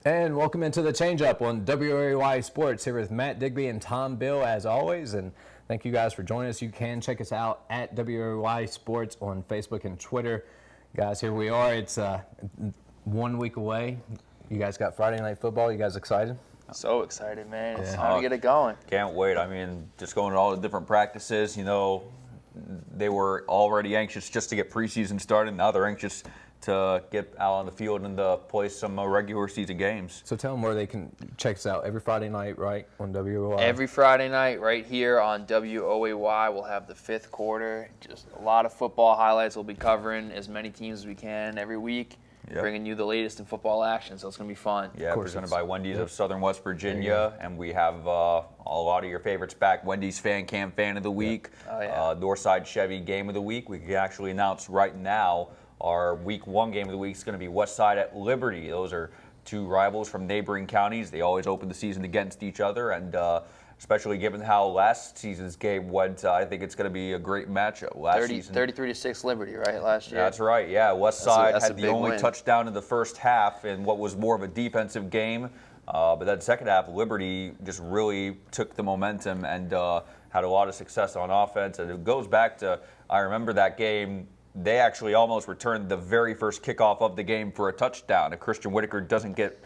And welcome into the Change Up on WRY Sports here with Matt Digby and Tom Bill as always. And thank you guys for joining us. You can check us out at WRY Sports on Facebook and Twitter. Guys, here we are. It's 1 week away. You guys got Friday Night Football. You guys excited? So excited, man. It's time to get it going. Can't wait. I mean, just going to all the different practices, they were already anxious just to get preseason started. Now they're anxious to get out on the field and to play some regular season games. So tell them where they can check us out every Friday night, right, on WOAY? Every Friday night right here on WOAY. We'll have the fifth quarter. Just a lot of football highlights. We'll be covering as many teams as we can every week, bringing you the latest in football action. So it's going to be fun. Yeah, presented by Wendy's of Southern West Virginia. And we have a lot of your favorites back. Wendy's Fan Cam Fan of the Week. Northside Chevy Game of the Week. We can actually announce right now our Week 1 game of the week is going to be Westside at Liberty. Those are two rivals from neighboring counties. They always open the season against each other, and especially given how last season's game went, I think it's going to be a great matchup. 33-6 Liberty, right, last year? That's right, yeah. Westside had the only win. touchdown in the first half in what was more of a defensive game. But that second half, Liberty just really took the momentum and had a lot of success on offense. And it goes back to, I remember that game, they actually almost returned the very first kickoff of the game for a touchdown. If Christian Whitaker doesn't get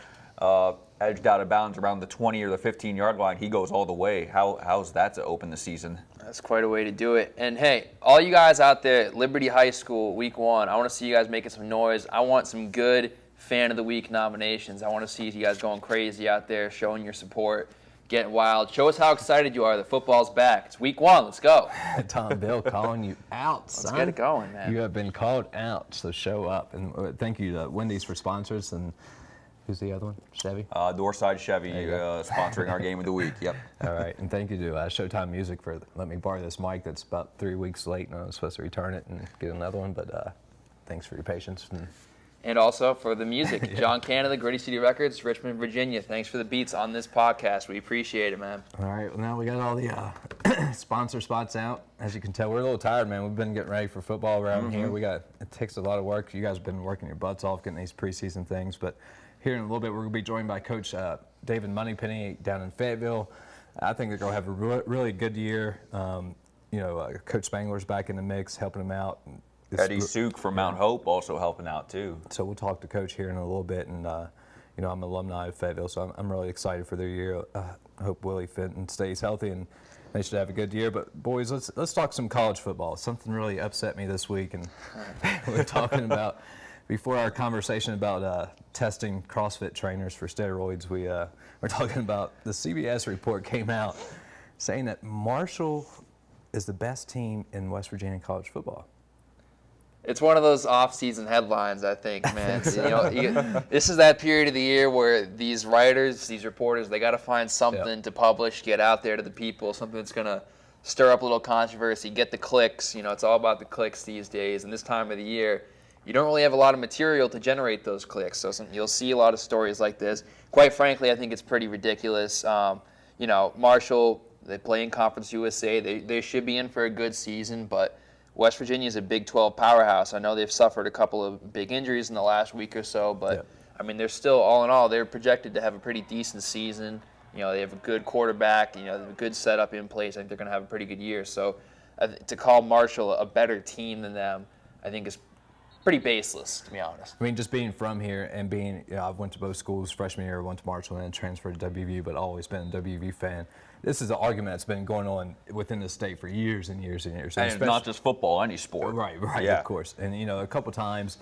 edged out of bounds around the 20 or the 15-yard line, he goes all the way. How's that to open the season? That's quite a way to do it. And, hey, all you guys out there at Liberty High School, Week 1, I want to see you guys making some noise. I want some good Fan of the Week nominations. I want to see you guys going crazy out there, showing your support, getting wild. Show us how excited you are that football's back. It's Week 1. Let's go. Tom Bill calling you out, son. Let's get it going, man. You have been called out, so show up. And thank you to Wendy's for sponsors. And who's the other one? Chevy? Northside Chevy sponsoring our game of the week. Yep. All right. And thank you to Showtime Music for letting me borrow this mic that's about 3 weeks late, and I was supposed to return it and get another one. But thanks for your patience. And also for the music, John Canada, Gritty City Records, Richmond, Virginia. Thanks for the beats on this podcast. We appreciate it, man. All right, well, now we got all the sponsor spots out. As you can tell, we're a little tired, man. We've been getting ready for football around here. It takes a lot of work. You guys have been working your butts off getting these preseason things. But here in a little bit, we're going to be joined by Coach David Moneypenny down in Fayetteville. I think they're going to have a really good year. Coach Spangler's back in the mix, helping them out. Eddie Suk from Mount Hope also helping out too. So we'll talk to Coach here in a little bit, and I'm an alumni of Fayetteville, so I'm really excited for their year. I hope Willie Fenton stays healthy, and they should have a good year. But boys, let's talk some college football. Something really upset me this week, and we're talking about before our conversation about testing CrossFit trainers for steroids. We're talking about the CBS report came out saying that Marshall is the best team in West Virginia college football. It's one of those off-season headlines, I think, man. This is that period of the year where these writers, these reporters, they got to find something to publish, get out there to the people, something that's going to stir up a little controversy, get the clicks. It's all about the clicks these days. And this time of the year, you don't really have a lot of material to generate those clicks. So you'll see a lot of stories like this. Quite frankly, I think it's pretty ridiculous. Marshall, they play in Conference USA. They should be in for a good season, but West Virginia is a Big 12 powerhouse. I know they've suffered a couple of big injuries in the last week or so, but they're still, all in all, they're projected to have a pretty decent season. They have a good quarterback. They have a good setup in place. I think they're going to have a pretty good year. So to call Marshall a better team than them, I think is pretty baseless, to be honest. Just being from here and being, I've went to both schools. Freshman year, I went to Marshall and then transferred to WVU, but always been a WVU fan. This is an argument that's been going on within the state for years and years and years. And it's not just football, any sport. Right, yeah. Of course. And, a couple times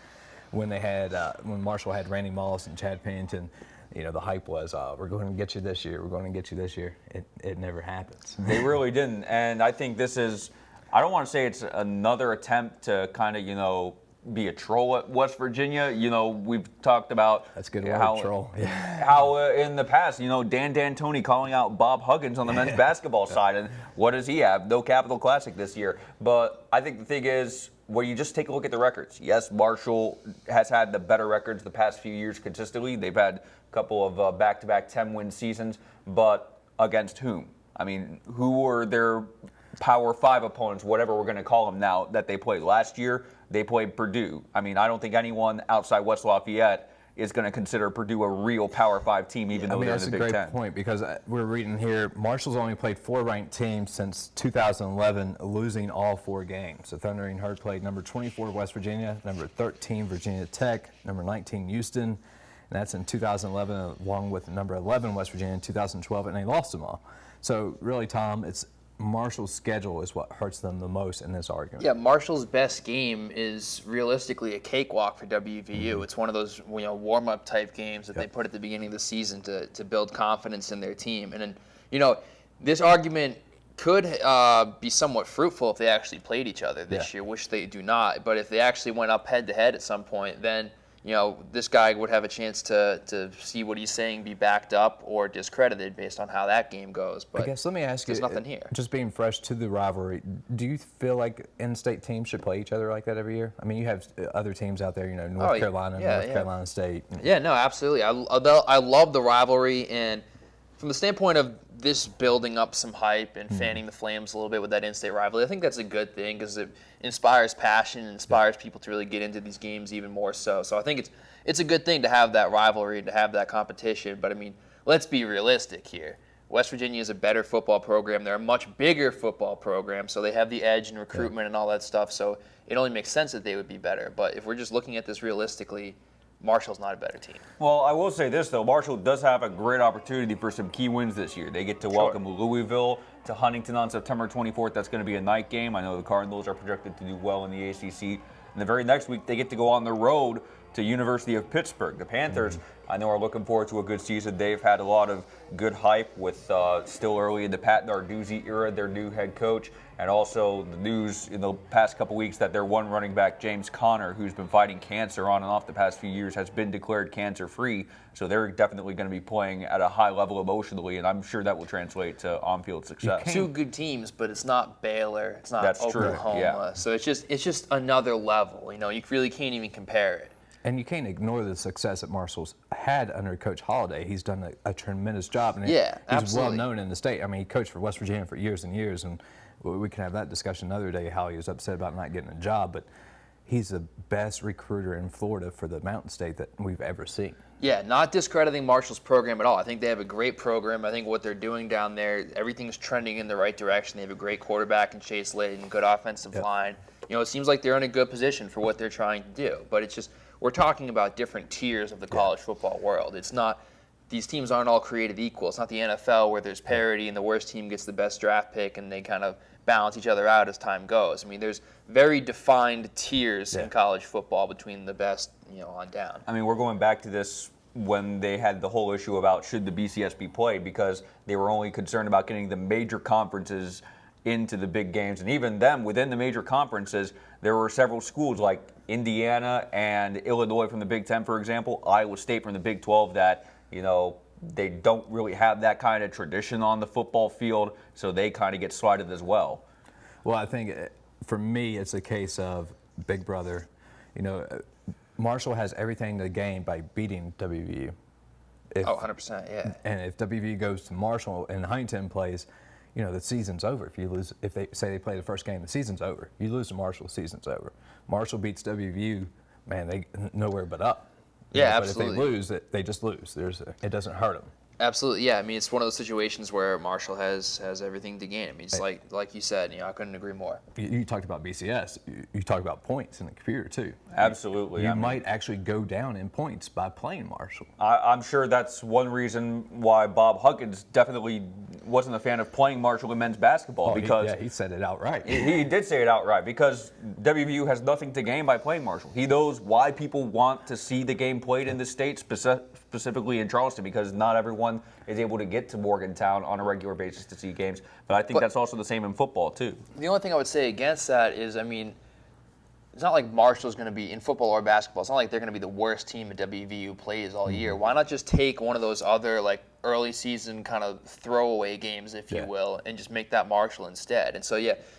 when they had, when Marshall had Randy Moss and Chad Pennington, the hype was, we're going to get you this year, we're going to get you this year. It never happens. They really didn't. And I think this is, I don't want to say it's another attempt to kind of, be a troll at West Virginia. We've talked about that's a good word, troll. How in the past, Dan D'Antoni calling out Bob Huggins on the men's basketball side, and what does he have? No Capital Classic this year. But I think the thing is, where you just take a look at the records. Yes, Marshall has had the better records the past few years consistently. They've had a couple of back-to-back 10-win seasons, but against whom? Who were their Power 5 opponents, whatever we're going to call them now, that they played last year? They played Purdue. I don't think anyone outside West Lafayette is going to consider Purdue a real Power 5 team, even though they're in the Big Ten. That's a great point, because we're reading here, Marshall's only played 4 ranked teams since 2011, losing all 4 games. So Thundering Herd played number 24 West Virginia, number 13 Virginia Tech, number 19 Houston, and that's in 2011, along with number 11 West Virginia in 2012, and they lost them all. So really, Tom, it's Marshall's schedule is what hurts them the most in this argument. Yeah, Marshall's best game is realistically a cakewalk for WVU. It's one of those warm-up type games that they put at the beginning of the season to build confidence in their team. And then, this argument could be somewhat fruitful if they actually played each other this year, which they do not. But if they actually went up head-to-head at some point, then this guy would have a chance to see what he's saying be backed up or discredited based on how that game goes. But I guess let me ask you, there's nothing here. Just being fresh to the rivalry, do you feel like in-state teams should play each other like that every year? I mean, you have other teams out there, North Carolina, North Carolina State. Yeah, no, absolutely. I love the rivalry, and from the standpoint of this building up some hype and fanning the flames a little bit with that in-state rivalry, I think that's a good thing because it inspires passion and inspires people to really get into these games even more so. So I think it's a good thing to have that rivalry and to have that competition. But, I mean, let's be realistic here. West Virginia is a better football program. They're a much bigger football program, so they have the edge in recruitment and all that stuff. So it only makes sense that they would be better. But if we're just looking at this realistically, Marshall's not a better team. Well, I will say this, though. Marshall does have a great opportunity for some key wins this year. They get to welcome Louisville to Huntington on September 24th. That's going to be a night game. I know the Cardinals are projected to do well in the ACC. And the very next week, they get to go on the road to University of Pittsburgh. The Panthers, I know, are looking forward to a good season. They've had a lot of good hype with still early in the Pat Narduzzi era, their new head coach, and also the news in the past couple weeks that their one running back, James Conner, who's been fighting cancer on and off the past few years, has been declared cancer-free. So they're definitely going to be playing at a high level emotionally, and I'm sure that will translate to on-field success. 2 good teams, but it's not Baylor, it's not Oklahoma. Yeah. So it's just another level. You really can't even compare it. And you can't ignore the success that Marshall's had under Coach Holliday. He's done a tremendous job. And he's absolutely. well known in the state. I mean, he coached for West Virginia for years and years, and we can have that discussion another day, how he was upset about not getting a job. But he's the best recruiter in Florida for the Mountain State that we've ever seen. Yeah, not discrediting Marshall's program at all. I think they have a great program. I think what they're doing down there, everything's trending in the right direction. They have a great quarterback in Chase Layton, good offensive line. It seems like they're in a good position for what they're trying to do. But it's just, we're talking about different tiers of the college football world. It's not, these teams aren't all created equal. It's not the NFL where there's parity and the worst team gets the best draft pick and they kind of balance each other out as time goes. I mean, there's very defined tiers in college football between the best, on down. I mean, we're going back to this when they had the whole issue about should the BCS be played, because they were only concerned about getting the major conferences into the big games. And even them, within the major conferences, there were several schools like Indiana and Illinois from the Big Ten, for example, Iowa State from the Big 12 that, they don't really have that kind of tradition on the football field, so they kind of get slighted as well. Well, I think for me, it's a case of Big Brother. Marshall has everything to gain by beating WVU. 100%, yeah. And if WVU goes to Marshall and Huntington plays, the season's over. If they say they play the first game, the season's over. You lose to Marshall, the season's over. Marshall beats WVU, man, they nowhere but up. Yeah, but absolutely. if they lose, they just lose. It doesn't hurt them. Absolutely, yeah. I mean, it's one of those situations where Marshall has everything to gain. I mean, it's like you said, I couldn't agree more. You talked about BCS. You talked about points in the computer too. Absolutely. You might actually go down in points by playing Marshall. I'm sure that's one reason why Bob Huggins definitely wasn't a fan of playing Marshall in men's basketball, because he said it outright. He did say it outright, because WVU has nothing to gain by playing Marshall. He knows why people want to see the game played in the state, specifically in Charleston, because not everyone is able to get to Morgantown on a regular basis to see games. But I think that's also the same in football, too. The only thing I would say against that is, I mean, it's not like Marshall's going to be, in football or basketball, it's not like they're going to be the worst team that WVU plays all year. Why not just take one of those other, early season kind of throwaway games, if you will, and just make that Marshall instead? And so,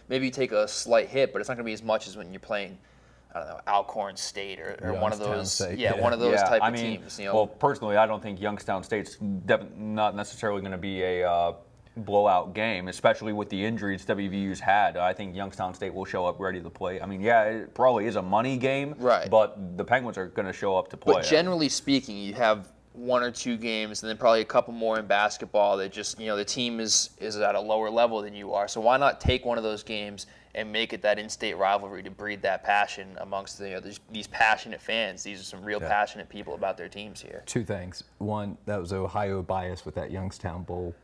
maybe you take a slight hit, but it's not going to be as much as when you're playing, I don't know, Alcorn State or one of those, one of those type of teams. Well, personally, I don't think Youngstown State's not necessarily going to be a blowout game, especially with the injuries WVU's had. I think Youngstown State will show up ready to play. I mean, yeah, it probably is a money game, right? But the Penguins are going to show up to play. But generally speaking, you have 1 or 2 games, and then probably a couple more in basketball that just, the team is at a lower level than you are. So why not take one of those games and make it that in-state rivalry to breed that passion amongst these passionate fans? These are some real passionate people about their teams here. 2 things. One, that was Ohio bias with that Youngstown Bowl.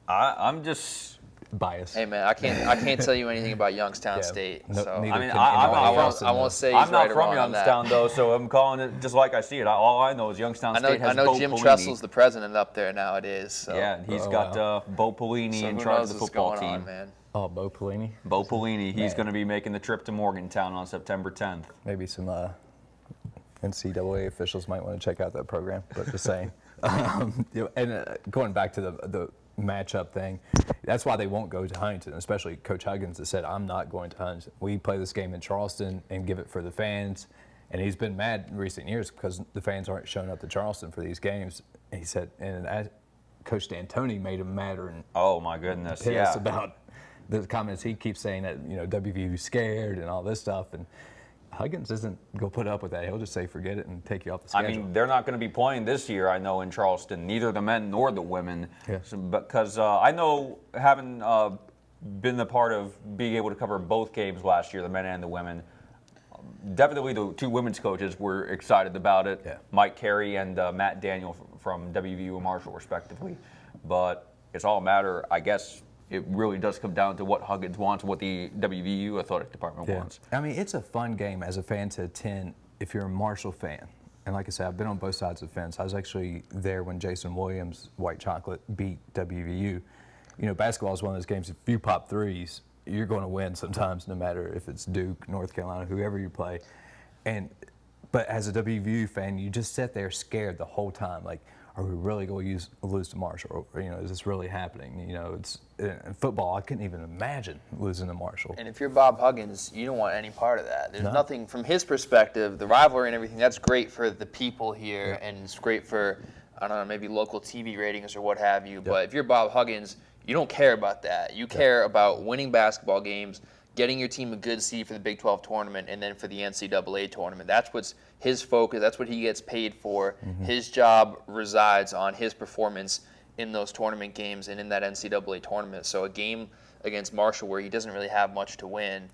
I'm just bias. Hey man, I can't tell you anything about Youngstown State. No, So I mean, I won't say I'm he's not right or from wrong on that. Youngstown though, so I'm calling it just like I see it. All I know is Youngstown State has I know Bo Jim Pelini. Tressel's the president up there nowadays. So. Yeah, and he's got Bo Pelini So in who charge knows of the what's football going team. on, man. Oh, Bo Pelini. Bo Pelini, he's going to be making the trip to Morgantown on September 10th. Maybe some NCAA officials might want to check out that program, but just saying. Going back to the matchup thing, that's why they won't go to Huntington, especially Coach Huggins that said, I'm not going to Huntington. We play this game in Charleston and give it for the fans. And he's been mad in recent years because the fans aren't showing up to Charleston for these games. And he said, and Coach D'Antoni made him madder and oh my goodness, pissed about the comments he keeps saying that WVU's scared and all this stuff. And Huggins isn't going to put up with that. He'll just say forget it and take you off the schedule. I mean, they're not going to be playing this year, I know, in Charleston, neither the men nor the women. Yeah. So, because I know, having been a part of being able to cover both games last year, the men and the women, definitely the 2 women's coaches were excited about it. Yeah. Mike Carey and Matt Daniel from WVU and Marshall, respectively. But it's all a matter, I guess, it really does come down to what Huggins wants, what the WVU athletic department wants. I mean, it's a fun game as a fan to attend if you're a Marshall fan. And like I said, I've been on both sides of the fence. I was actually there when Jason Williams, White Chocolate, beat WVU. Basketball is one of those games, if you pop threes, you're going to win sometimes, no matter if it's Duke, North Carolina, whoever you play. But as a WVU fan, you just sit there scared the whole time. Like, are we really going to lose to Marshall? Or, is this really happening? It's in football. I couldn't even imagine losing to Marshall. And if you're Bob Huggins, you don't want any part of that. There's nothing from his perspective. The rivalry and everything, that's great for the people here, and it's great for, I don't know, maybe local TV ratings or what have you. But if you're Bob Huggins, you don't care about that. You care about winning basketball games, getting your team a good seed for the Big 12 tournament, and then for the NCAA tournament. That's what's his focus. That's what he gets paid for. Mm-hmm. His job resides on his performance in those tournament games and in that NCAA tournament. So a game against Marshall where he doesn't really have much to win,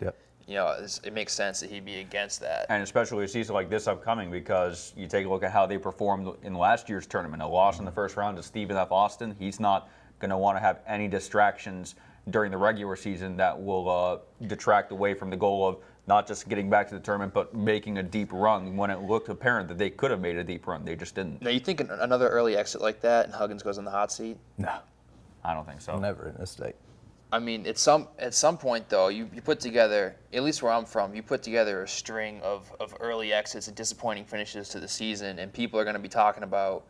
it makes sense that he'd be against that. And especially a season like this upcoming, because you take a look at how they performed in last year's tournament. A loss in the first round to Stephen F. Austin. He's not going to want to have any distractions during the regular season that will detract away from the goal of not just getting back to the tournament, but making a deep run when it looked apparent that they could have made a deep run. They just didn't. Now, you think another early exit like that and Huggins goes on the hot seat? No. I don't think so. Never in this state. I mean, at some point, though, you put together, at least where I'm from, you put together a string of early exits and disappointing finishes to the season, and people are going to be talking about,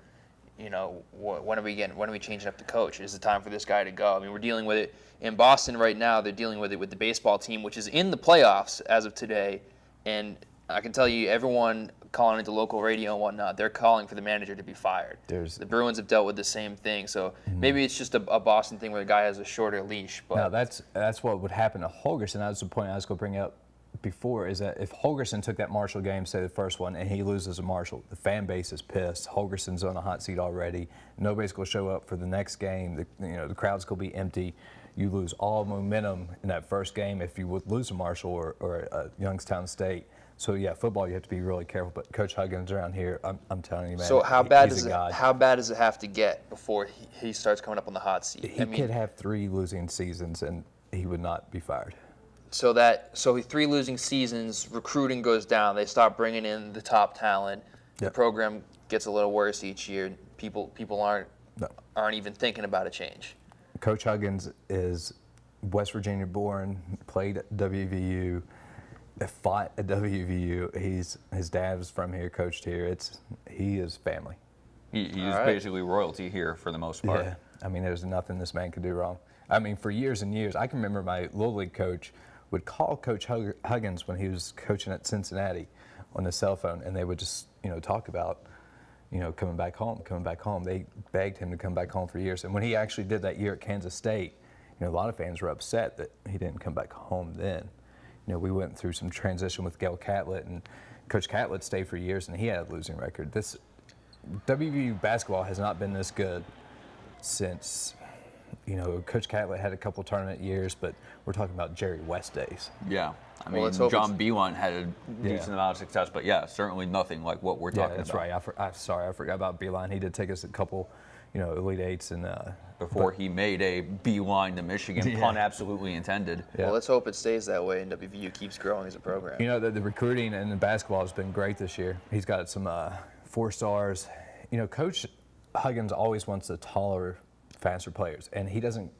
when are we changing up the coach? Is it time for this guy to go? I mean, we're dealing with it in Boston right now. They're dealing with it with the baseball team, which is in the playoffs as of today. And I can tell you, everyone calling into local radio and whatnot, they're calling for the manager to be fired. The Bruins have dealt with the same thing. So maybe it's just a Boston thing where the guy has a shorter leash. But no, that's what would happen to Holgerson. That's the point I was going to bring up before, is that if Holgerson took that Marshall game, say the first one, and he loses to Marshall, the fan base is pissed. Holgerson's on a hot seat already. Nobody's going to show up for the next game. The crowd's going to be empty. You lose all momentum in that first game if you would lose to Marshall or Youngstown State. So yeah, football, you have to be really careful. But Coach Huggins around here, I'm telling you, man. So how bad does it have to get before he starts coming up on the hot seat? He could have 3 losing seasons and he would not be fired. So 3 losing seasons, recruiting goes down. They stop bringing in the top talent. The program gets a little worse each year. People aren't even thinking about a change. Coach Huggins is West Virginia born, played at WVU, fought at WVU. His dad was from here, coached here. He is family. He is basically royalty here for the most part. Yeah, I mean, there's nothing this man could do wrong. I mean, for years and years, I can remember my Little League coach would call Coach Huggins when he was coaching at Cincinnati on the cell phone, and they would just talk about coming back home. They begged him to come back home for years. And when he actually did that year at Kansas State, a lot of fans were upset that he didn't come back home then. We went through some transition with Gail Catlett, and Coach Catlett stayed for years, and he had a losing record. This WVU basketball has not been this good since, Coach Catlett had a couple tournament years, but we're talking about Jerry West days. Yeah. I mean, let's hope John Beeline had a decent amount of success, but certainly nothing like what we're talking that's about. right. I forgot about Beeline. He did take us a couple, Elite Eights and before he made a beeline to Michigan, pun absolutely intended. Yeah. Well, let's hope it stays that way and WVU keeps growing as a program. The recruiting and the basketball has been great this year. He's got some 4 stars. Coach Huggins always wants the taller, faster players, and he doesn't.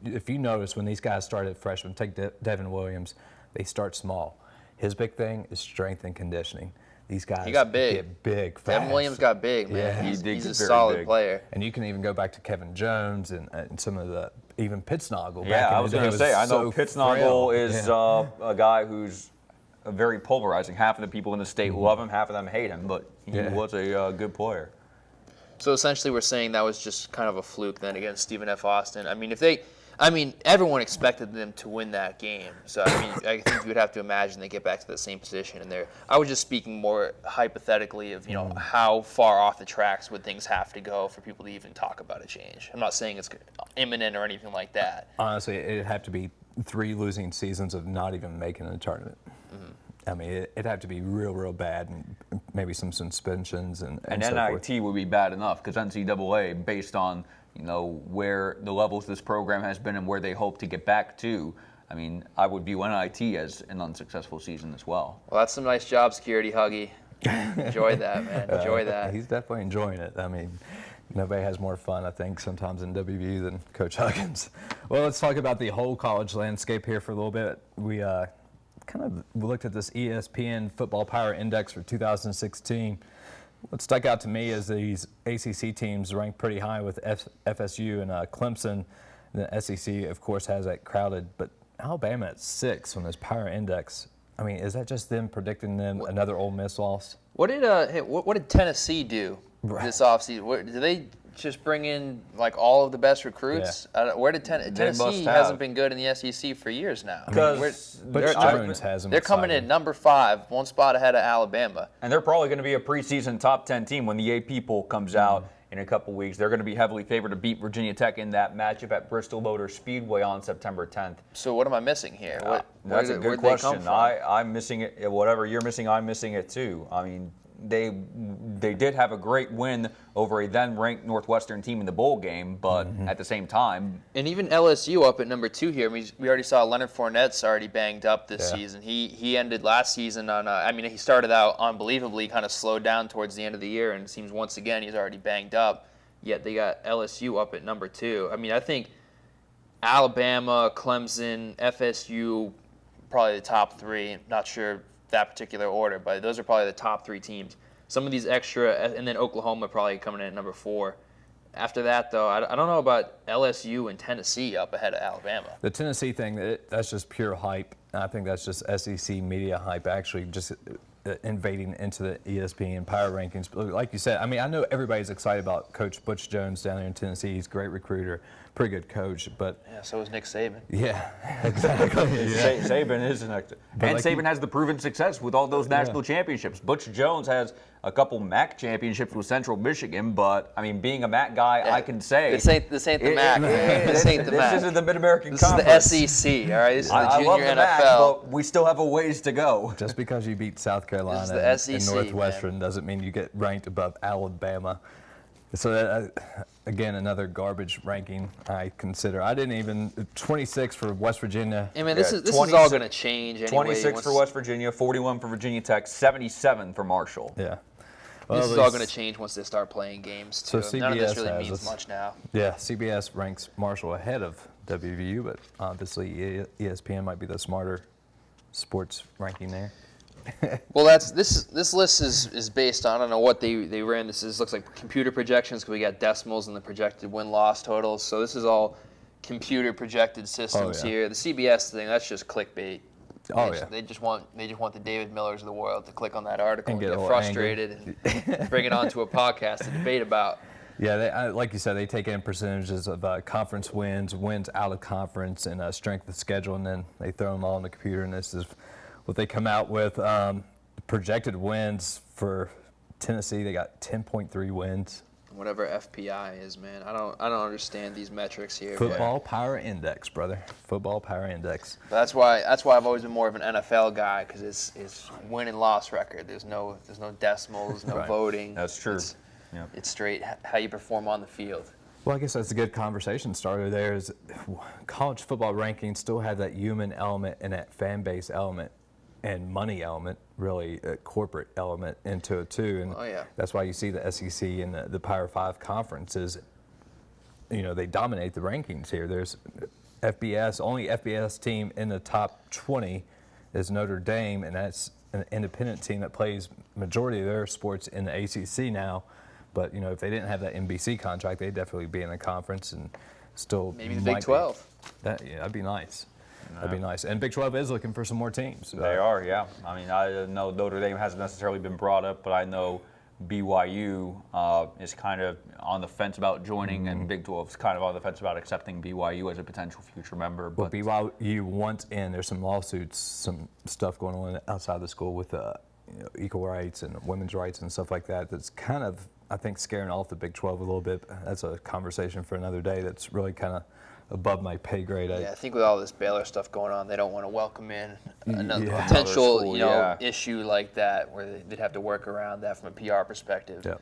If you notice, when these guys started freshmen, take Devin Williams, they start small. His big thing is strength and conditioning. These guys got big. get big fast. Devin Williams got big, man. Yeah. He's He did a get very solid big. player. And you can even go back to Kevin Jones and some of the, even Pittsnoggle. Yeah, I was going to say, I know Pittsnoggle is Yeah. a guy who's very polarizing. Half of the people in the state love him, half of them hate him, but he was a good player. So essentially, we're saying that was just kind of a fluke then against Stephen F. Austin. I mean, everyone expected them to win that game. So I think you would have to imagine they get back to the same position. And I was just speaking more hypothetically of how far off the tracks would things have to go for people to even talk about a change. I'm not saying it's imminent or anything like that. Honestly, it'd have to be 3 losing seasons of not even making a tournament. I mean, it'd have to be real bad, and maybe some suspensions and so forth. NIT would be bad enough because NCAA, based on where the levels this program has been and where they hope to get back to, I mean, I would view NIT as an unsuccessful season as well. Well, that's some nice job security, Huggy. Enjoy that, man. Enjoy that. He's definitely enjoying it. I mean, nobody has more fun, I think, sometimes in WVU than Coach Huggins. Well, let's talk about the whole college landscape here for a little bit. We kind of looked at this ESPN Football Power Index for 2016. What stuck out to me is these ACC teams ranked pretty high with FSU and Clemson. The SEC, of course, has that crowded, but Alabama at 6 on this Power Index. I mean, is that just them predicting them another Ole Miss loss? What did Tennessee do this offseason? Did they just bring in like all of the best recruits? Where did Tennessee hasn't been good in the SEC for years now? Because Jones has them. They're coming in number 5, 1 spot ahead of Alabama. and they're probably going to be a preseason top 10 team when the AP poll comes out in a couple weeks. They're going to be heavily favored to beat Virginia Tech in that matchup at Bristol Motor Speedway on September 10th. So what am I missing here? That's a good where'd they come question. from? I'm missing it. Whatever you're missing, I'm missing it too. I mean, they did have a great win over a then-ranked Northwestern team in the bowl game, but at the same time, And even LSU up at number 2 here. We already saw Leonard Fournette's already banged up this season. He ended last season on. He started out unbelievably, kind of slowed down towards the end of the year, and it seems once again he's already banged up. Yet they got LSU up at number 2. I mean, I think Alabama, Clemson, FSU, probably the top 3. Not sure that particular order, but those are probably the top 3 teams. Some of these extra, and then Oklahoma probably coming in at number 4. After that, though, I don't know about LSU and Tennessee up ahead of Alabama. The Tennessee thing, that's just pure hype. I think that's just SEC media hype, actually, just invading into the ESPN power rankings. But like you said, I mean, I know everybody's excited about Coach Butch Jones down there in Tennessee. He's a great recruiter, pretty good coach, but Yeah, so is Nick Saban. yeah, exactly. Saban is an actor. And Saban has the proven success with all those national championships. Butch Jones has a couple MAC championships with Central Michigan, but I mean, being a MAC guy, I can say This ain't the MAC. This ain't the MAC. This isn't the Mid-American This Conference. is the SEC, all right? This is the I junior love the NFL. MAC, but we still have a ways to go. Just because you beat South Carolina This is the and SEC, Northwestern doesn't mean you get ranked above Alabama. So again, another garbage ranking I consider. I didn't even 26 for West Virginia. I mean, this is 26 all going to change anyway. 26 for West Virginia, 41 for Virginia Tech, 77 for Marshall. Yeah. This is all going to change once they start playing games too. So None of this CBS really has means us. much now. Yeah, CBS ranks Marshall ahead of WVU, but obviously ESPN might be the smarter sports ranking there. Well, this list is based on, I don't know what they ran. Looks like computer projections because we got decimals and the projected win-loss totals. So this is all computer projected systems yeah. here. The CBS thing, that's just clickbait. Oh, They yeah. They just want the David Millers of the world to click on that article And and get a get little frustrated and bring it onto a podcast to debate about. Yeah, like you said, they take in percentages of conference wins out of conference, and strength of schedule, and then they throw them all on the computer, and this is what they come out with. Projected wins for Tennessee, they got 10.3 wins. Whatever FPI is, man. I don't understand these metrics here. Football Power Index, brother. Football Power Index. But that's why I've always been more of an NFL guy, because it's win and loss record. There's no decimals, no Right. voting. That's true. It's straight how you perform on the field. Well, I guess that's a good conversation starter there. Is college football rankings still have that human element and that fan base element and money element, really a corporate element into it too. And Oh, yeah. that's why you see the SEC and the Power 5 conferences, they dominate the rankings here. There's only FBS team in the top 20 is Notre Dame, and that's an independent team that plays majority of their sports in the ACC now. But, if they didn't have that NBC contract, they'd definitely be in the conference and still Maybe the might Big 12. That'd be nice. That'd be nice. And Big 12 is looking for some more teams. They are, yeah. I mean, I know Notre Dame hasn't necessarily been brought up, but I know BYU is kind of on the fence about joining, and Big 12 is kind of on the fence about accepting BYU as a potential future member. But BYU wants in. There's some lawsuits, some stuff going on outside the school with equal rights and women's rights and stuff like that. That's kind of, I think, scaring off the Big 12 a little bit. That's a conversation for another day. That's really kind of above my pay grade. Yeah, I think with all this Baylor stuff going on, they don't want to welcome in another Yeah. potential, Another school, issue like that, where they'd have to work around that from a PR perspective. Yeah,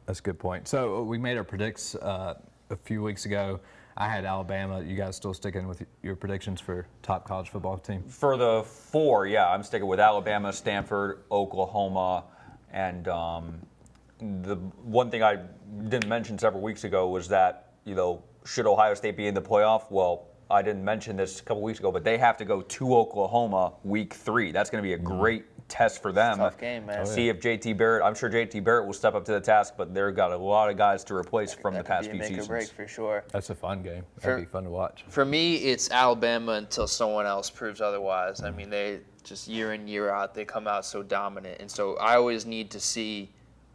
that's a good point. So we made our predicts a few weeks ago. I had Alabama. You guys still sticking with your predictions for top college football team? For the 4, yeah, I'm sticking with Alabama, Stanford, Oklahoma, and the one thing I didn't mention several weeks ago was that, should Ohio State be in the playoff? Well, I didn't mention this a couple weeks ago, but they have to go to Oklahoma week 3. That's going to be a great test for them. Tough game, man. See if I'm sure JT Barrett will step up to the task, but they've got a lot of guys to replace from the past That could few be a make or break seasons. for sure. That's a fun game. That'd be fun to watch. For me, it's Alabama until someone else proves otherwise. I mean, they just year in, year out, they come out so dominant. And so I always need to see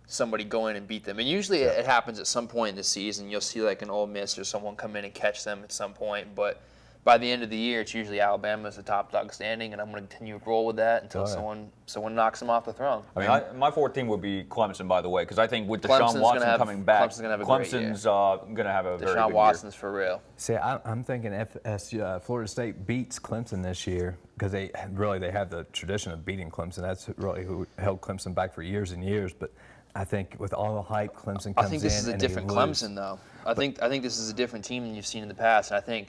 somebody go in and beat them. And usually it happens at some point in the season. You'll see like an Ole Miss or someone come in and catch them at some point. But by the end of the year, it's usually Alabama as the top dog standing, and I'm going to continue to roll with that until someone knocks them off the throne. I mean, my 4th team would be Clemson, by the way, because I think with Clemson's Deshaun Watson coming back, Clemson's going to have a great year. Clemson's going to have a very good Deshaun year. Watson's for real. See, I'm thinking Florida State beats Clemson this year because they have the tradition of beating Clemson. That's really who held Clemson back for years and years. But I think with all the hype, Clemson comes in. I think this is a different Clemson, though. I think this is a different team than you've seen in the past. And I think,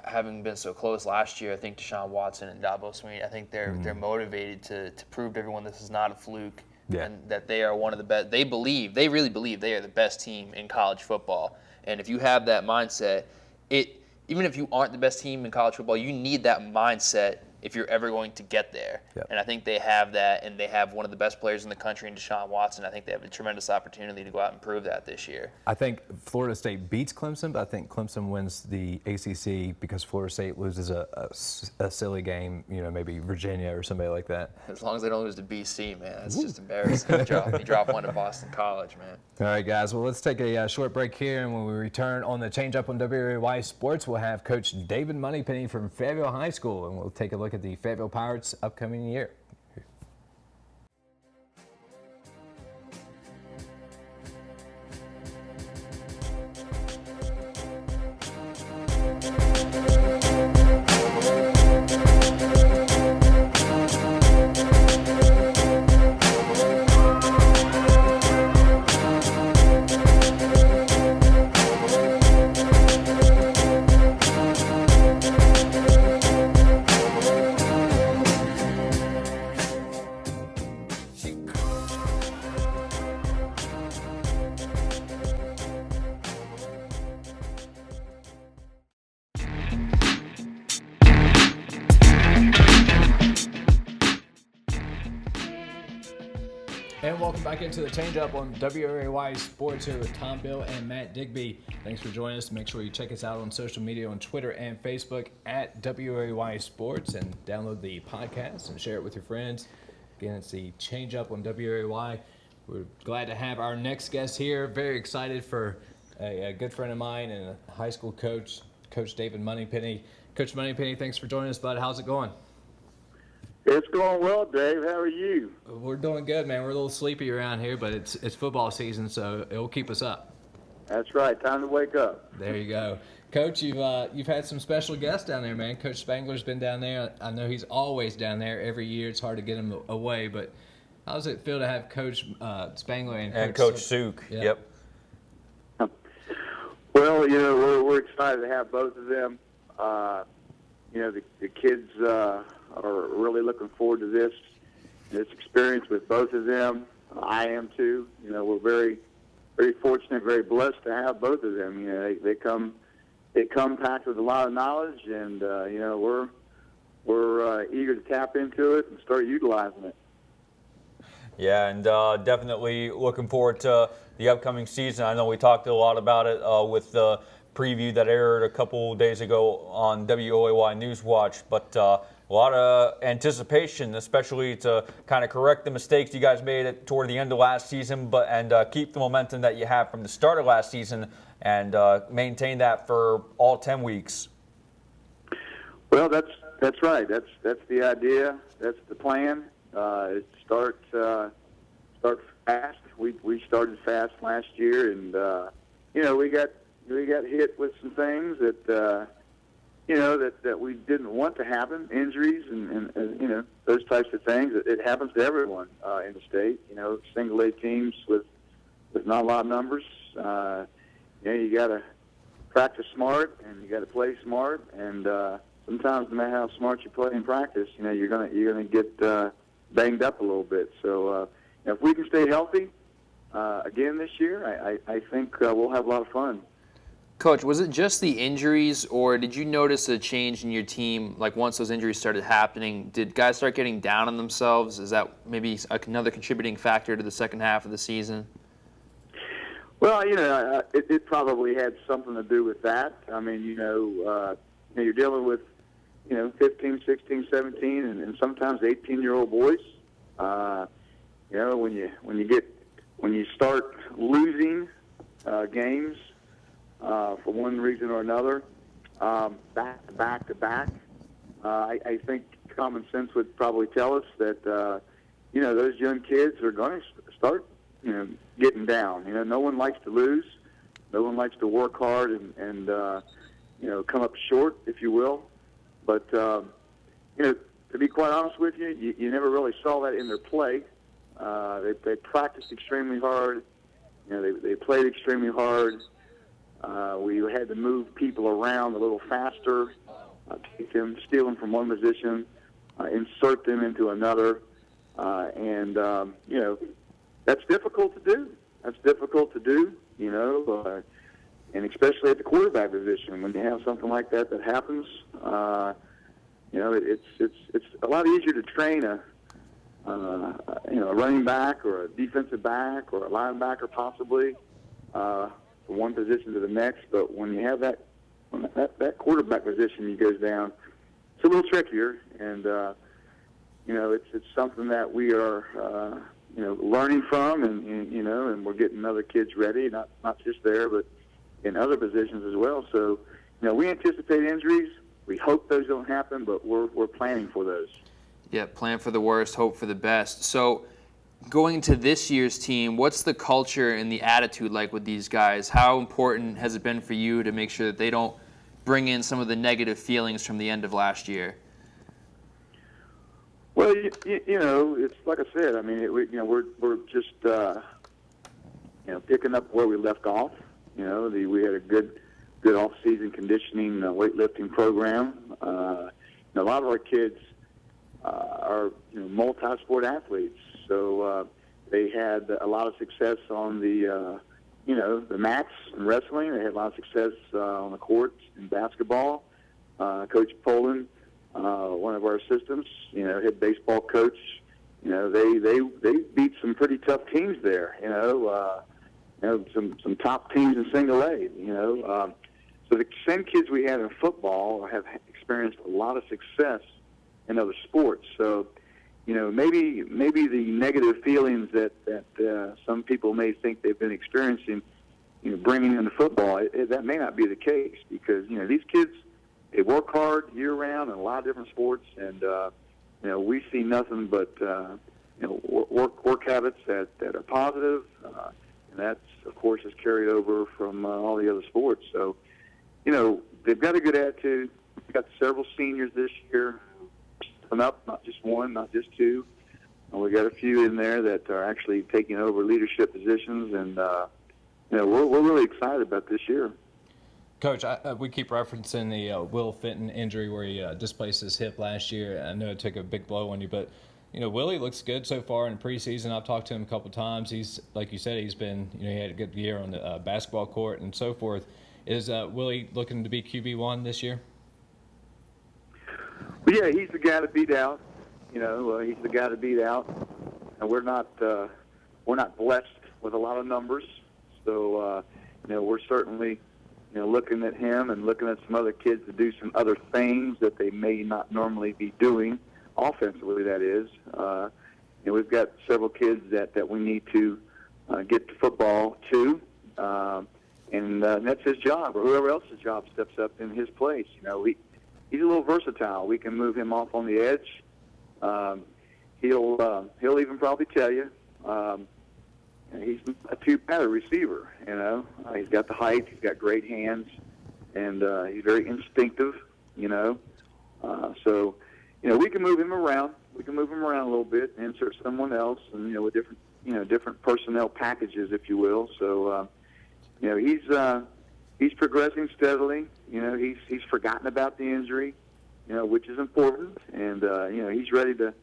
having been so close last year, I think Deshaun Watson and Dabo Swinney, I think they're motivated to prove to everyone this is not a fluke, and that they are one of the best. They really believe they are the best team in college football. And if you have that mindset, even if you aren't the best team in college football, you need that mindset if you're ever going to get there. Yep. And I think they have that, and they have one of the best players in the country in Deshaun Watson. I think they have a tremendous opportunity to go out and prove that this year. I think Florida State beats Clemson, but I think Clemson wins the ACC because Florida State loses a silly game, maybe Virginia or somebody like that. As long as they don't lose to BC, man, that's just embarrassing. You drop one to Boston College, man. All right, guys. Well, let's take a short break here, and when we return on the Change Up on WRY Sports, we'll have Coach David Moneypenny from Fayetteville High School, and we'll take a look at the Fayetteville Pirates' upcoming year. And welcome back into the Change Up on WRAY Sports here with Tom Bill and Matt Digby. Thanks for joining us. Make sure you check us out on social media on Twitter and Facebook at WRAY Sports, and download the podcast and share it with your friends. Again, it's the Change Up on WRAY. We're glad to have our next guest here. Very excited for a good friend of mine and a high school coach, Coach David Moneypenny. Coach Moneypenny, thanks for joining us, bud. How's it going? It's going well, Dave. How are you? We're doing good, man. We're a little sleepy around here, but it's football season, so it will keep us up. That's right. Time to wake up. There you go. Coach, you've had some special guests down there, man. Coach Spangler's been down there. I know he's always down there every year. It's hard to get him away, but how does it feel to have Coach Spangler and Coach Suk? Yep. Well, we're excited to have both of them. The kids are really looking forward to this experience with both of them. I am too. We're very, very fortunate, very blessed to have both of them. They come packed with a lot of knowledge, and we're eager to tap into it and start utilizing it. Yeah, and definitely looking forward to the upcoming season. I know we talked a lot about it with the preview that aired a couple days ago on WOAY Newswatch, but a lot of anticipation, especially to kind of correct the mistakes you guys made toward the end of last season, and keep the momentum that you have from the start of last season and maintain that for all 10 weeks. Well, that's right. That's the idea. That's the plan. Start fast. We started fast last year, and we got hit with some things that that we didn't want to happen, injuries and those types of things. It happens to everyone in the state. Single A teams with not a lot of numbers. You got to practice smart and you got to play smart. And sometimes, no matter how smart you play in practice, you're gonna get banged up a little bit. So if we can stay healthy again this year, I think we'll have a lot of fun. Coach, was it just the injuries, or did you notice a change in your team? Like once those injuries started happening, did guys start getting down on themselves? Is that maybe another contributing factor to the second half of the season? Well, it probably had something to do with that. I mean, you're dealing with 15, 16, 17, and sometimes 18-year-old boys. When you start losing games for one reason or another, back to back, I think common sense would probably tell us that those young kids are going to start getting down. No one likes to lose. No one likes to work hard and come up short, if you will. But to be quite honest with you, you never really saw that in their play. They practiced extremely hard. They played extremely hard. We had to move people around a little faster, steal them from one position, insert them into another, and that's difficult to do. And especially at the quarterback position, when you have something like that happens, it's a lot easier to train a running back or a defensive back or a linebacker possibly from one position to the next. But when you have that quarterback position goes down, it's a little trickier, and it's something that we are learning from, and we're getting other kids ready, not just there, but in other positions as well. So, we anticipate injuries. We hope those don't happen, but we're planning for those. Yeah, plan for the worst, hope for the best. So, going to this year's team, what's the culture and the attitude like with these guys? How important has it been for you to make sure that they don't bring in some of the negative feelings from the end of last year? Well, it's like I said. I mean, we're just picking up where we left off. We had a good off-season conditioning weightlifting program. A lot of our kids are multi-sport athletes, so they had a lot of success on the mats in wrestling. They had a lot of success on the courts in basketball. Coach Poland, one of our assistants, head baseball coach, they beat some pretty tough teams there. Some top teams in single A. So the same kids we had in football have experienced a lot of success in other sports. So, maybe the negative feelings that some people may think they've been experiencing, bringing into football, that may not be the case, because these kids, they work hard year round in a lot of different sports, and we see nothing but work habits that are positive, and that's, of course, is carried over from all the other sports. So, they've got a good attitude. We've got several seniors this year coming up, not just one, not just two. We got a few in there that are actually taking over leadership positions, and we're really excited about this year. Coach, we keep referencing the Will Fenton injury where he displaced his hip last year. I know it took a big blow on you, but Willie looks good so far in preseason. I've talked to him a couple times. He's, like you said, he's been, he had a good year on the basketball court and so forth. Is Willie looking to be QB1 this year? Well, yeah, he's the guy to beat out. He's the guy to beat out, and we're not blessed with a lot of numbers. So we're certainly looking at him and looking at some other kids to do some other things that they may not normally be doing, offensively, that is. We've got several kids that we need to get to football too. And that's his job, or whoever else's job steps up in his place. He's a little versatile. We can move him off on the edge. He'll even probably tell you he's a two-pattern receiver. He's got the height, he's got great hands, and he's very instinctive. So we can move him around. We can move him around a little bit, and insert someone else, and with different personnel packages, if you will. So. He's progressing steadily. He's forgotten about the injury, which is important, and he's ready to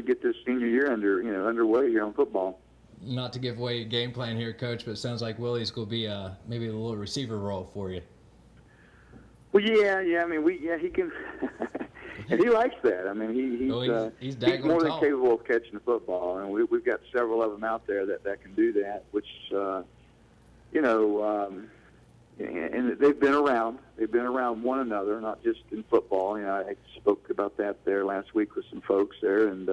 get this senior year underway here on football. Not to give away your game plan here, Coach, but it sounds like Willie's going to be maybe a little receiver role for you. Well, yeah. I mean, he can, and he likes that. I mean, he's more than capable of catching the football, and we've got several of them out there that can do that, which. And they've been around. They've been around one another, not just in football. I spoke about that there last week with some folks there, and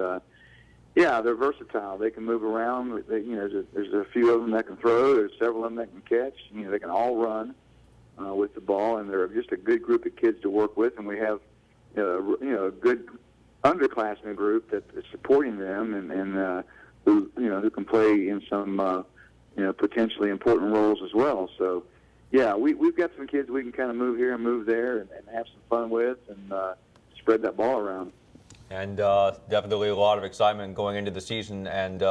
they're versatile. They can move around. There's a few of them that can throw. There's several of them that can catch. They can all run with the ball, and they're just a good group of kids to work with. And we have a good underclassmen group that is supporting them, and who can play in some. Potentially important roles as well. So, we've got some kids we can kind of move here and move there and have some fun with and spread that ball around. And definitely a lot of excitement going into the season. And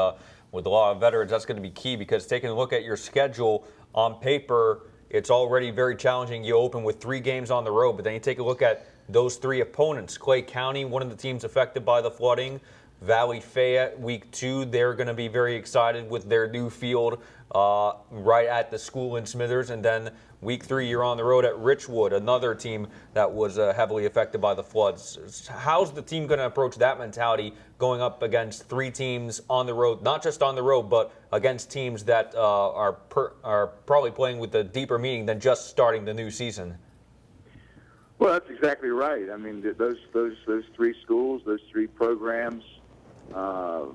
with a lot of veterans, that's going to be key, because taking a look at your schedule on paper, it's already very challenging. You open with 3 games on the road, but then you take a look at those 3 opponents. Clay County, one of the teams affected by the flooding. Valley Fayette, week 2, they're going to be very excited with their new field right at the school in Smithers. And then week 3, you're on the road at Richwood, another team that was heavily affected by the floods. How's the team going to approach that mentality going up against 3 teams on the road, not just on the road, but against teams that are probably playing with a deeper meaning than just starting the new season? Well, that's exactly right. I mean, those 3 schools, those 3 programs, have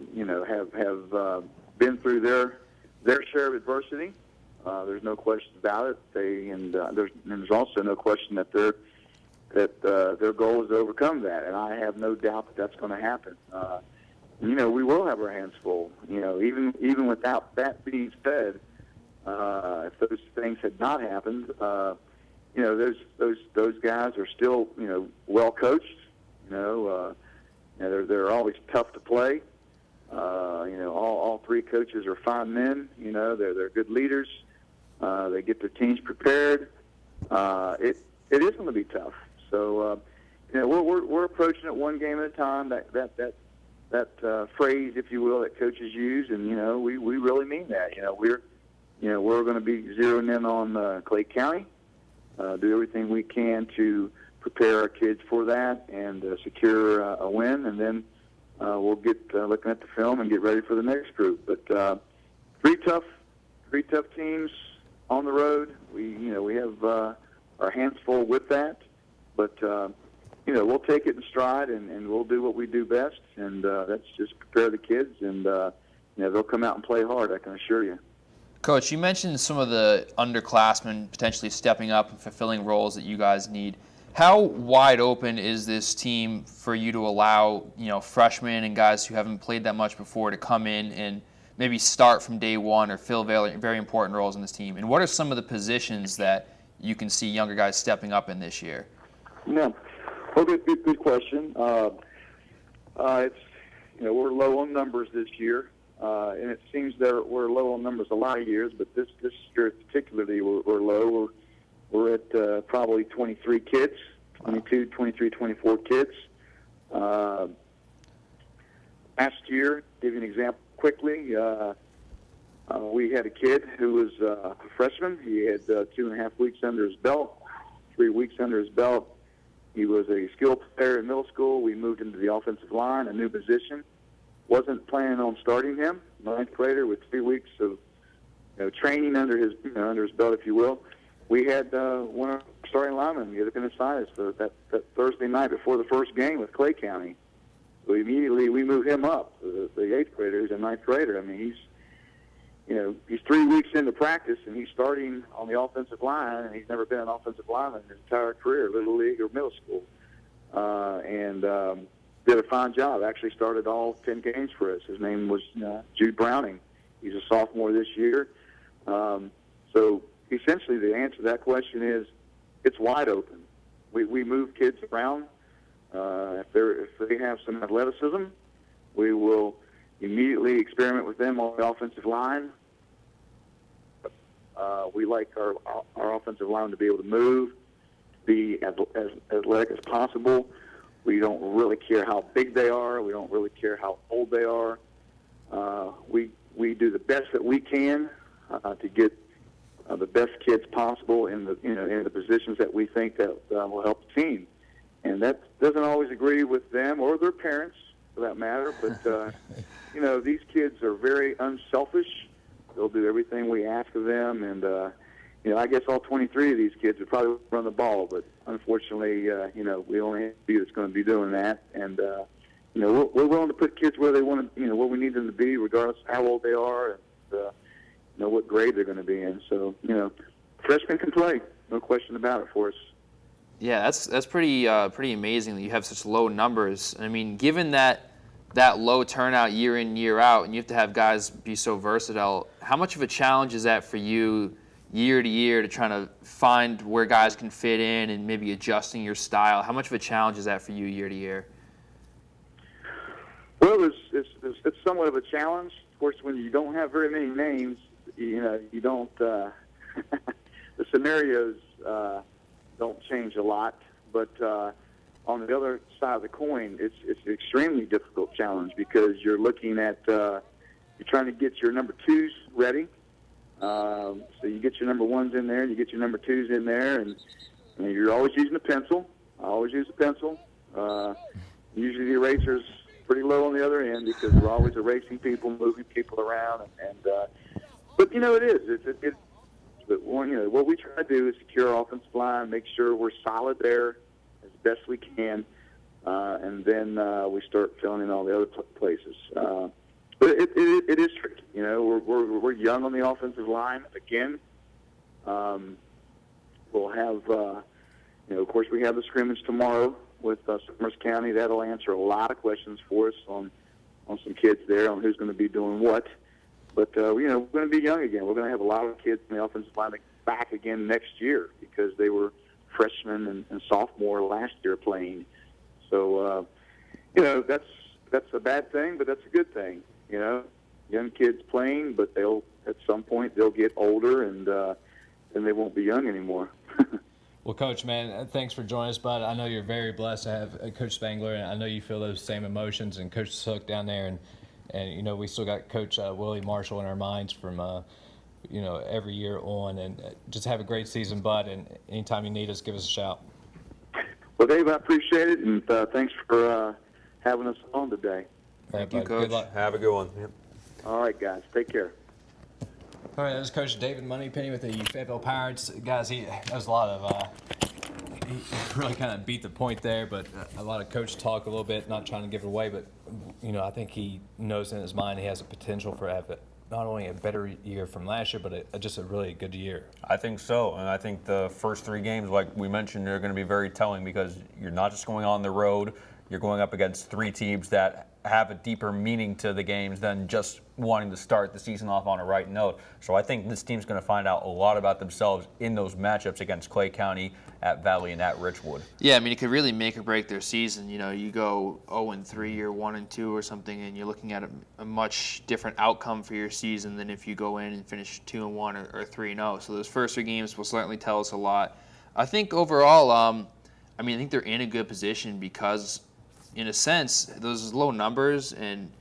been through their share of adversity. There's no question about it. There's also no question that their goal is to overcome that, and I have no doubt that that's going to happen. We will have our hands full. Even without that being said, if those things had not happened, those guys are still well coached. They're always tough to play. All 3 coaches are fine men. They're good leaders. They get their teams prepared. It is going to be tough. So we're approaching it one game at a time. That phrase, if you will, that coaches use, and we really mean that. We're going to be zeroing in on Clay County. Do everything we can to prepare our kids for that and secure a win, and then we'll get looking at the film and get ready for the next group. But three tough teams on the road. We have our hands full with that, but we'll take it in stride and we'll do what we do best, and that's just prepare the kids, and they'll come out and play hard, I can assure you. Coach, you mentioned some of the underclassmen potentially stepping up and fulfilling roles that you guys need. How wide open is this team for you to allow, freshmen and guys who haven't played that much before to come in and maybe start from day one or fill very, very important roles in this team? And what are some of the positions that you can see younger guys stepping up in this year? Yeah, well, good question. It's we're low on numbers this year, and it seems that we're low on numbers a lot of years, but this year particularly we're low. We're at probably 23 kids, 22, 23, 24 kids. Last year, give you an example quickly, we had a kid who was a freshman. He had 2.5 weeks under his belt, 3 weeks under his belt. He was a skill player in middle school. We moved him to the offensive line, a new position. Wasn't planning on starting him, ninth grader with 3 weeks of training under his belt, if you will. We had one of our starting linemen get up in his sinus that Thursday night before the first game with Clay County. So immediately we moved him up. The 8th grader, he's a 9th grader. I mean, he's 3 weeks into practice and he's starting on the offensive line, and he's never been an offensive lineman in his entire career, little league or middle school, and did a fine job. Actually started all 10 games for us. His name was Jude Browning. He's a sophomore this year. So essentially, the answer to that question is it's wide open. We move kids around. If they have some athleticism, we will immediately experiment with them on the offensive line. We like our offensive line to be able to move, be as athletic as possible. We don't really care how big they are. We don't really care how old they are. We do the best that we can to get the best kids possible in the positions that we think that will help the team. And that doesn't always agree with them or their parents, for that matter. But these kids are very unselfish. They'll do everything we ask of them, and I guess all 23 of these kids would probably run the ball, but unfortunately, we only have a few that's going to be doing that. And we're willing to put kids where they want to, where we need them to be, regardless of how old they are and what grade they're going to be in. So, freshmen can play, no question about it for us. Yeah, that's pretty amazing that you have such low numbers. I mean, given that low turnout year in, year out, and you have to have guys be so versatile, how much of a challenge is that for you year to year to try to find where guys can fit in and maybe adjusting your style? How much of a challenge is that for you year to year? Well, it's somewhat of a challenge. Of course, when you don't have very many names, you don't the scenarios don't change a lot. But on the other side of the coin, it's an extremely difficult challenge because you're looking at you're trying to get your number 2s ready. So you get your number 1s in there, and you get your number 2s in there, and you're always using a pencil. I always use a pencil. Usually the eraser's pretty low on the other end because we're always erasing people, moving people around, but it is. But what we try to do is secure our offensive line, make sure we're solid there as best we can, and then we start filling in all the other places. But it is tricky. We're young on the offensive line again. We'll have, of course, we have the scrimmage tomorrow with Summers County. That'll answer a lot of questions for us on some kids there on who's going to be doing what. But, we're going to be young again. We're going to have a lot of kids in the offensive line back again next year because they were freshmen and sophomore last year playing. So, that's a bad thing, but that's a good thing. Young kids playing, but at some point they'll get older and then they won't be young anymore. Well, Coach, man, thanks for joining us, bud. I know you're very blessed to have Coach Spangler, and I know you feel those same emotions, and Coach Sook down there, and we still got Coach Willie Marshall in our minds from every year on, and just have a great season, bud, and anytime you need us, give us a shout. Well, Dave, I appreciate it, and thanks for having us on today. Thank you, bud. Coach. Good luck. Have a good one. Yep. All right, guys. Take care. All right, that was Coach David Moneypenny with the Fayetteville Pirates. Guys, that was a lot of he really kind of beat the point there, but a lot of coach talk a little bit, not trying to give it away, but I think he knows in his mind he has a potential for not only a better year from last year, but just a really good year. I think so, and I think the first 3 games, like we mentioned, are going to be very telling because you're not just going on the road, you're going up against 3 teams that have a deeper meaning to the games than just wanting to start the season off on a right note. So I think this team's going to find out a lot about themselves in those matchups against Clay County, at Valley, and at Richwood. Yeah, I mean, it could really make or break their season. You go 0-3 or 1-2 or something, and you're looking at a much different outcome for your season than if you go in and finish 2-1 or 3-0. So those first 3 games will certainly tell us a lot. I think overall, I think they're in a good position because, in a sense, those low numbers and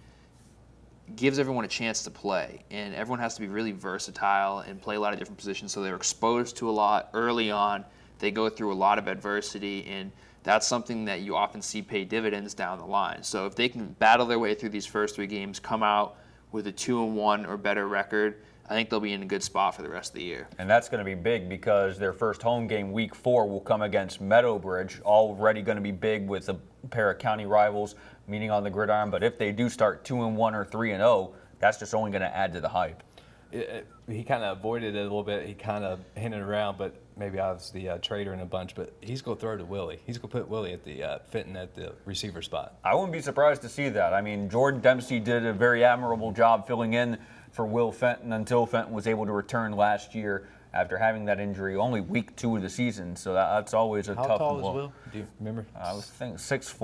gives everyone a chance to play, and everyone has to be really versatile and play a lot of different positions. So they're exposed to a lot early on. They go through a lot of adversity, and that's something that you often see pay dividends down the line. So if they can battle their way through these first 3 games, come out with a 2-1 or better record, I think they'll be in a good spot for the rest of the year. And that's going to be big because their first home game, week 4, will come against Meadowbridge, already going to be big with a pair of county rivals meeting on the gridiron. But if they do start 2-1 or 3-0, that's just only going to add to the hype. He kind of avoided it a little bit. He kind of hinted around, but maybe I was the traitor in a bunch. But he's going to throw to Willie. He's going to put Willie at the Fenton at the receiver spot. I wouldn't be surprised to see that. I mean, Jordan Dempsey did a very admirable job filling in for Will Fenton until Fenton was able to return last year after having that injury, only week 2 of the season. So that's always a How tough tall blow. is Will? Do you remember? I was thinking 6'4",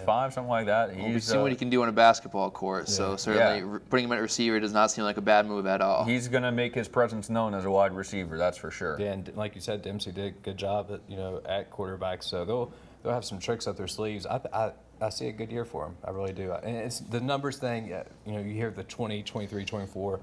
6'5", something like that. We've seen what he can do on a basketball court, so certainly putting him at receiver does not seem like a bad move at all. He's going to make his presence known as a wide receiver, that's for sure. Yeah, and like you said, Dempsey did a good job at quarterback. So they'll have some tricks up their sleeves. I see a good year for them. I really do. And it's the numbers thing. You hear the 20, 23, 24.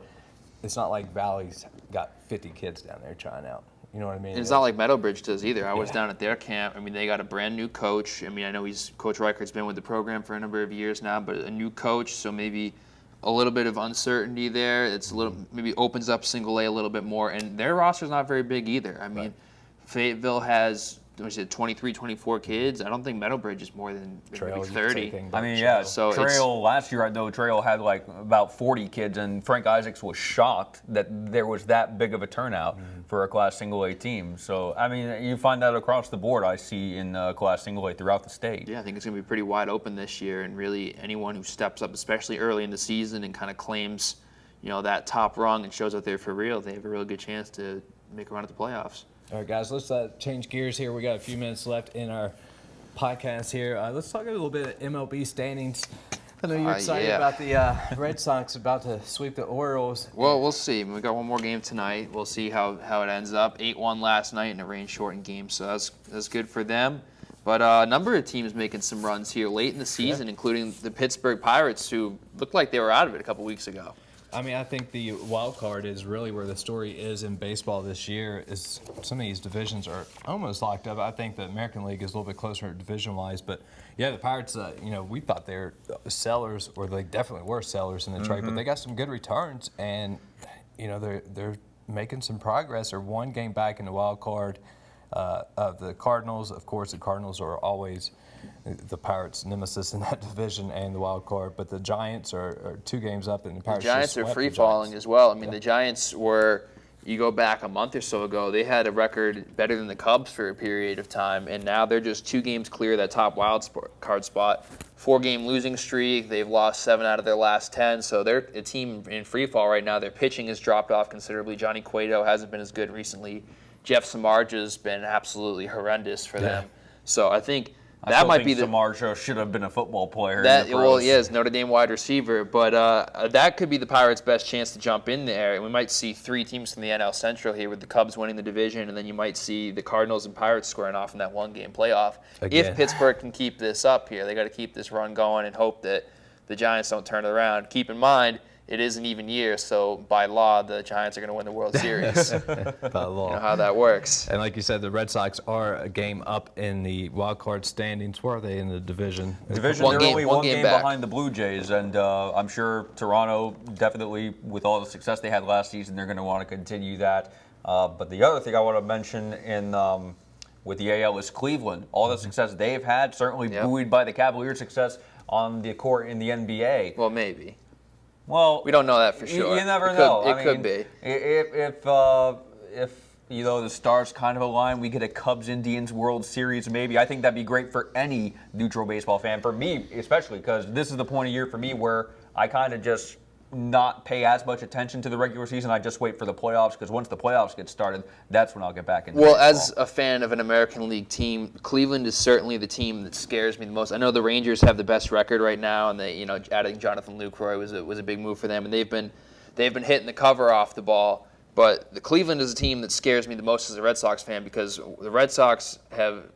It's not like Valley's got 50 kids down there trying out. You know what I mean? And it's not like Meadowbridge does either. I was down at their camp. I mean, they got a brand new coach. I mean, I know Coach Reichert's been with the program for a number of years now, but a new coach, so maybe a little bit of uncertainty there. It's maybe opens up single A a little bit more, and their roster's not very big either. I mean, Fayetteville has 23, 24 kids. I don't think Meadowbridge is more than maybe 30. I mean, yeah. So Trail last year, I know Trail had like about 40 kids, and Frank Isaacs was shocked that there was that big of a turnout for a Class Single A team. So I mean, you find that across the board. I see in Class Single A throughout the state. Yeah, I think it's going to be pretty wide open this year, and really anyone who steps up, especially early in the season, and kind of claims, that top rung and shows out there for real, they have a really good chance to make a run at the playoffs. All right, guys, let's change gears here. We got a few minutes left in our podcast here. Let's talk a little bit of MLB standings. I know you're excited about the Red Sox about to sweep the Orioles. Well, we'll see. We got one more game tonight. We'll see how it ends up. 8-1 last night in a rain-shortened game, so that's good for them. But a number of teams making some runs here late in the season, including the Pittsburgh Pirates, who looked like they were out of it a couple weeks ago. I mean, I think the wild card is really where the story is in baseball this year. Is some of these divisions are almost locked up. I think the American League is a little bit closer division-wise, but yeah, the Pirates. We thought they were sellers, or they definitely were sellers in the trade, but they got some good returns, and they're making some progress. They're 1 game back in the wild card of the Cardinals. Of course, the Cardinals are always the Pirates' nemesis in that division and the wild card, but the Giants are 2 games up, and the Pirates. The Giants are free-falling as well. I mean, the Giants were, you go back a month or so ago, they had a record better than the Cubs for a period of time, and now they're just 2 games clear of that top wild card spot. 4-game losing streak. They've lost 7 out of their last 10, so they're a team in free fall right now. Their pitching has dropped off considerably. Johnny Cueto hasn't been as good recently. Jeff Samardzij's been absolutely horrendous for them. So I think that might be the Samardzija should have been a football player. Yes, Notre Dame wide receiver, but that could be the Pirates' best chance to jump in there. And we might see 3 teams from the NL Central here, with the Cubs winning the division, and then you might see the Cardinals and Pirates squaring off in that 1-game playoff. Again. If Pittsburgh can keep this up here, they got to keep this run going and hope that the Giants don't turn it around. Keep in mind, it is an even year, so by law, the Giants are going to win the World Series. By law. You know how that works. And like you said, the Red Sox are a game up in the wild card standings. Where are they in the division? They're One only one game game back. behind the Blue Jays, and I'm sure Toronto definitely, with all the success they had last season, they're going to want to continue that. But the other thing I want to mention with the AL is Cleveland. All the success they've had, certainly buoyed by the Cavaliers' success on the court in the NBA. Well, maybe. Well, We don't know that for sure. You never know. It could be. If the stars kind of align, we get a Cubs-Indians World Series maybe. I think that'd be great for any neutral baseball fan. For me, especially, because this is the point of year for me where I kind of just not pay as much attention to the regular season. I just wait for the playoffs, because once the playoffs get started, that's when I'll get back into Well, baseball. as a fan of an American League team, Cleveland is certainly the team that scares me the most. I know the Rangers have the best record right now, and they, adding Jonathan Lucroy was a big move for them, and they've been hitting the cover off the ball. But the Cleveland is a team that scares me the most as a Red Sox fan, because the Red Sox have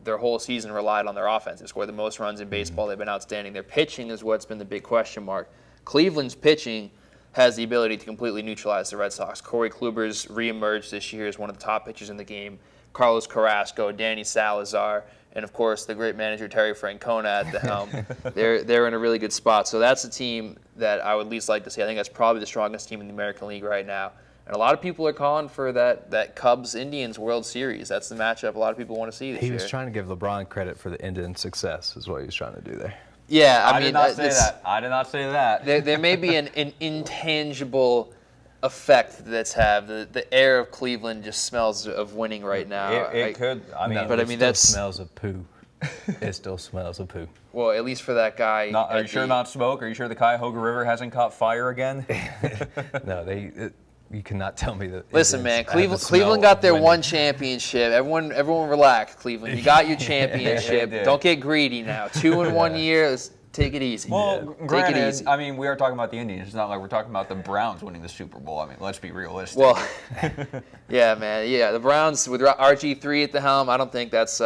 their whole season relied on their offense. They scored the most runs in baseball. They've been outstanding. Their pitching is what's been the big question mark. Cleveland's pitching has the ability to completely neutralize the Red Sox. Corey Kluber's reemerged this year as one of the top pitchers in the game. Carlos Carrasco, Danny Salazar, and of course the great manager Terry Francona at the helm. They're in a really good spot. So that's a team that I would least like to see. I think that's probably the strongest team in the American League right now. And a lot of people are calling for that Cubs-Indians World Series. That's the matchup a lot of people want to see this year. He was trying to give LeBron credit for the Indian success, is what he was trying to do there. Yeah, I mean, did not say that. I did not say that. There may be an intangible effect that's have. The air of Cleveland just smells of winning right now. It could. I mean, but I mean, that's smells of poo. It still smells of poo. well, at least for that guy. are you sure not smoke? Are you sure the Cuyahoga River hasn't caught fire again? No, you cannot tell me that. Listen, man, Cleveland got their one championship. Everyone relax, Cleveland. You got your championship. They did. Don't get greedy now. 2 in 1 year. Let's take it easy. Well, Take it granted, easy. I mean, we are talking about the Indians. It's not like we're talking about the Browns winning the Super Bowl. I mean, let's be realistic. Well, yeah, man. Yeah, the Browns with RG3 at the helm, I don't think that's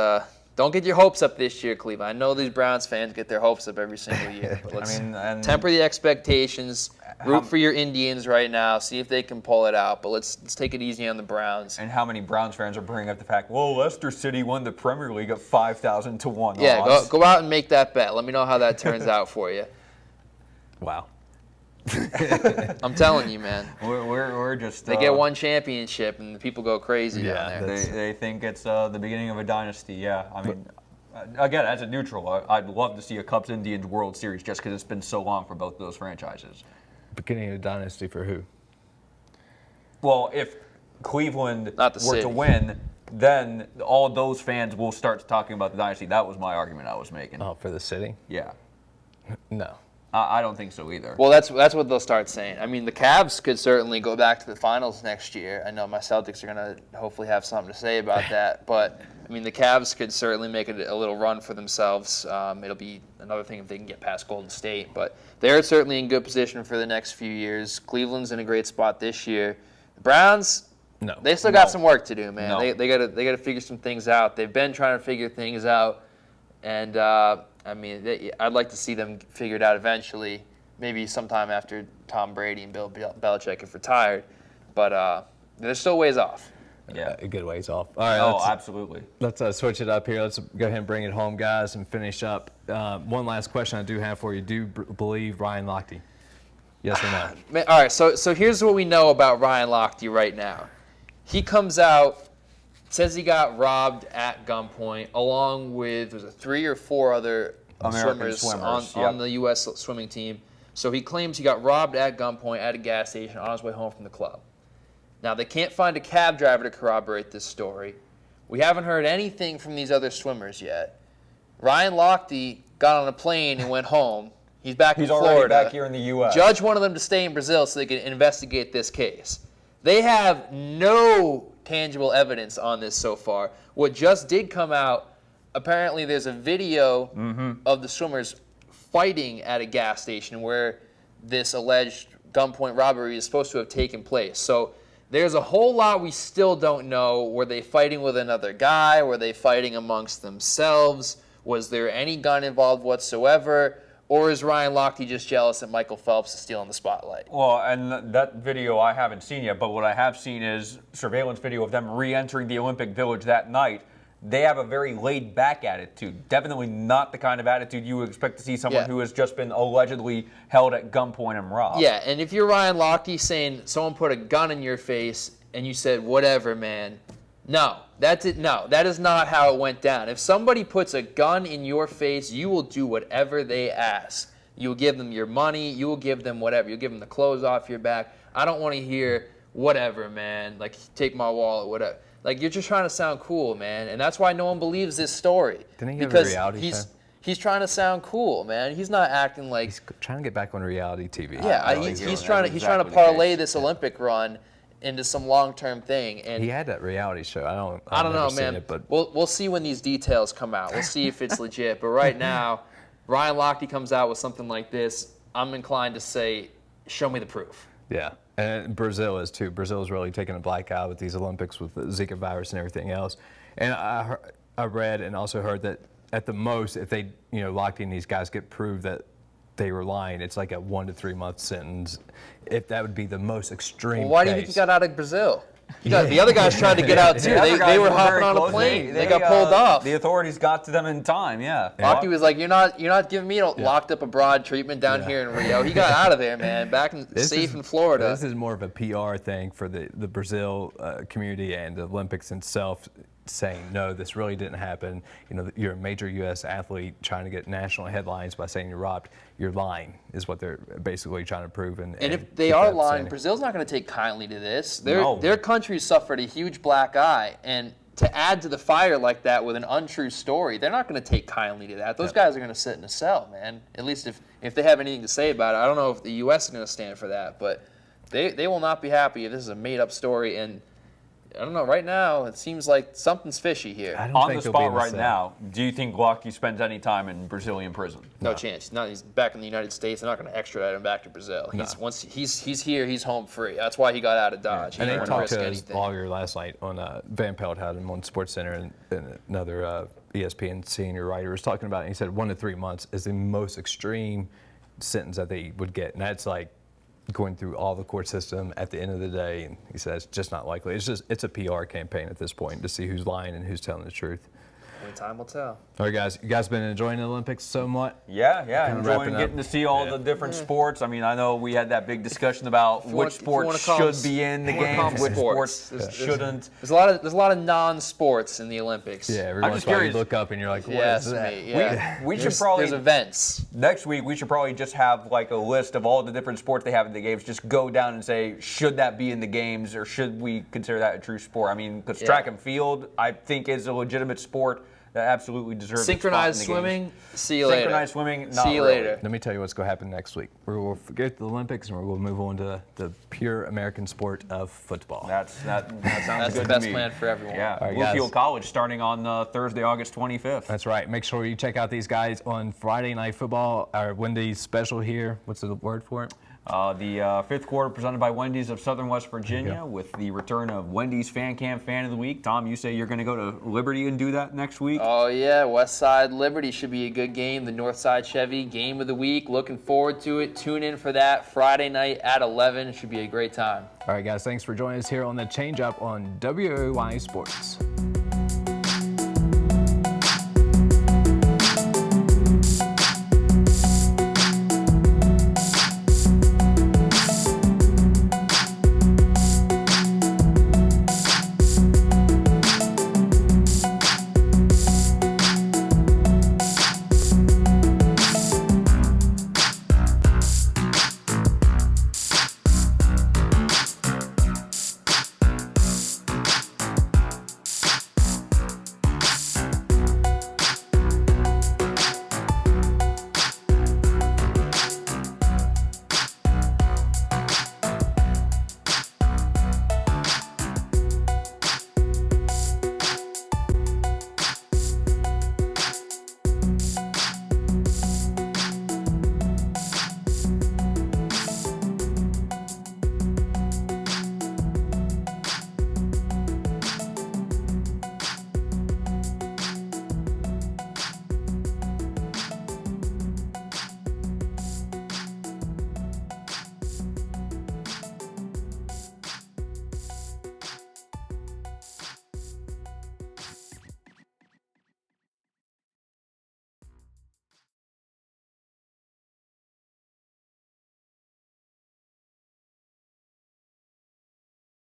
don't get your hopes up this year, Cleveland. I know these Browns fans get their hopes up every single year. But let's and temper the expectations. Root for your Indians right now. See if they can pull it out. But let's take it easy on the Browns. And how many Browns fans are bringing up the fact, well, Leicester City won the Premier League at 5,000 to 1 Yeah, odds. go out and make that bet. Let me know how that turns out for you. Wow. I'm telling you, man. We're just. They get one championship and the people go crazy Yeah, down there. They think it's the beginning of a dynasty. Yeah, I mean, again, as a neutral, I'd love to see a Cubs Indians World Series just because it's been so long for both of those franchises. Beginning of a dynasty for who? Well, if Cleveland Not the were city. to win, then all those fans will start talking about the dynasty. That was my argument I was making. Oh, for the city? Yeah, No. I don't think so either. Well, that's what they'll start saying. I mean, the Cavs could certainly go back to the finals next year. I know my Celtics are going to hopefully have something to say about that. But, I mean, the Cavs could certainly make it a little run for themselves. It'll be another thing if they can get past Golden State. But they're certainly in good position for the next few years. Cleveland's in a great spot this year. The Browns, No. they still got some work to do, man. No. They got to figure some things out. They've been trying to figure things out. And, I mean, I'd like to see them figured out eventually. Maybe sometime after Tom Brady and Bill Belichick have retired, but they're still ways off. Yeah. A good ways off. All right, Oh, absolutely. let's switch it up here. Let's go ahead and bring it home, guys, and finish up. One last question I do have for you. Do you believe Ryan Lochte? Yes or no? Man, all right, so here's what we know about Ryan Lochte right now. He comes out, says he got robbed at gunpoint, along with 3 or 4 other American swimmers swimmers, on the U.S. swimming team. So he claims he got robbed at gunpoint at a gas station on his way home from the club. Now, they can't find a cab driver to corroborate this story. We haven't heard anything from these other swimmers yet. Ryan Lochte got on a plane and went home. He's back in He's Florida. already back here in the U.S. Judge wanted them to stay in Brazil so they could investigate this case. They have no tangible evidence on this so far. What just did come out, apparently there's a video of the swimmers fighting at a gas station where this alleged gunpoint robbery is supposed to have taken place. So there's a whole lot we still don't know. Were they fighting with another guy? Were they fighting amongst themselves? Was there any gun involved whatsoever? Or is Ryan Lochte just jealous that Michael Phelps is stealing the spotlight? Well, and that video I haven't seen yet, but what I have seen is surveillance video of them re-entering the Olympic Village that night. They have a very laid-back attitude. Definitely not the kind of attitude you would expect to see someone who has just been allegedly held at gunpoint and robbed. Yeah, and if you're Ryan Lochte saying someone put a gun in your face and you said, whatever, man, no, that's it. No, that is not how it went down. If somebody puts a gun in your face, you will do whatever they ask. You'll give them your money. You will give them whatever. You'll give them the clothes off your back. I don't want to hear whatever, man. Like, take my wallet, whatever. Like, you're just trying to sound cool, man. And that's why no one believes this story. Didn't he have a reality show? He's trying to sound cool, man. He's not acting like he's trying to get back on reality TV. Yeah, he's trying to parlay this Olympic run into some long-term thing. And he had that reality show. I don't know, man. It, but we'll see when these details come out. We'll see if it's legit. But right now, Ryan Lochte comes out with something like this. I'm inclined to say, show me the proof. Yeah, and Brazil is too. Brazil is really taking a black eye with these Olympics with the Zika virus and everything else. And I read and also heard that at the most, if they, Lochte and these guys get proved that they were lying, it's like a 1 to 3 month sentence. If that would be the most extreme. Well, why do you think he got out of Brazil? The other guys tried to get out too. They were hopping on a plane. They got pulled off. The authorities got to them in time. Yeah. Lochte was like, "You're not giving me locked up abroad treatment down here in Rio." He got out of there, man. Back safe in Florida. This is more of a PR thing for the Brazil community and the Olympics itself, saying no, this really didn't happen. You're a major U.S. athlete trying to get national headlines by saying you're robbed. You're lying, is what they're basically trying to prove. And if they are lying, Brazil's not going to take kindly to this. Their country suffered a huge black eye, and to add to the fire like that with an untrue story, they're not going to take kindly to that. Those guys are going to sit in a cell, man. At least if they have anything to say about it. I don't know if the U.S. is going to stand for that, but they will not be happy if this is a made-up story. And I don't know. Right now, it seems like something's fishy here. On the spot right now, do you think Lochte spends any time in Brazilian prison? No chance. No, he's back in the United States. They're not going to extradite him back to Brazil. Once he's here, he's home free. That's why he got out of Dodge. And they talked to his lawyer last night on Van Pelt had him on SportsCenter, and another ESPN senior writer was talking about it. And he said 1 to 3 months is the most extreme sentence that they would get, and that's like going through all the court system at the end of the day. And he says it's just not likely. It's a PR campaign at this point to see who's lying and who's telling the truth. Only time will tell. All right, guys. You guys been enjoying the Olympics somewhat? Yeah. Enjoying getting to see all the different sports. I mean, I know we had that big discussion about which sports should be in the games, which sports shouldn't. There's a lot of non-sports in the Olympics. Yeah, every once in a while you look up and you're like, what is that? Yeah. We should probably, there's events. Next week, we should probably just have like a list of all the different sports they have in the games. Just go down and say, should that be in the games, or should we consider that a true sport? I mean, because track and field, I think, is a legitimate sport that absolutely deserves synchronized a spot in the swimming. games. See you later. Synchronized swimming. Not See you really. later. Let me tell you what's going to happen next week. We'll forget the Olympics and we'll move on to the pure American sport of football. That sounds good That's the best plan for everyone. Yeah, right, Bluefield College starting on Thursday, August 25th. That's right. Make sure you check out these guys on Friday Night Football, our Wendy's special here. What's the word for it? The fifth quarter presented by Wendy's of Southern West Virginia with the return of Wendy's Fan Cam Fan of the Week. Tom, you say you're going to go to Liberty and do that next week? Oh, yeah. West Side Liberty should be a good game. The North Side Chevy Game of the Week. Looking forward to it. Tune in for that Friday night at 11. It should be a great time. All right, guys. Thanks for joining us here on The Change Up on WOY Sports.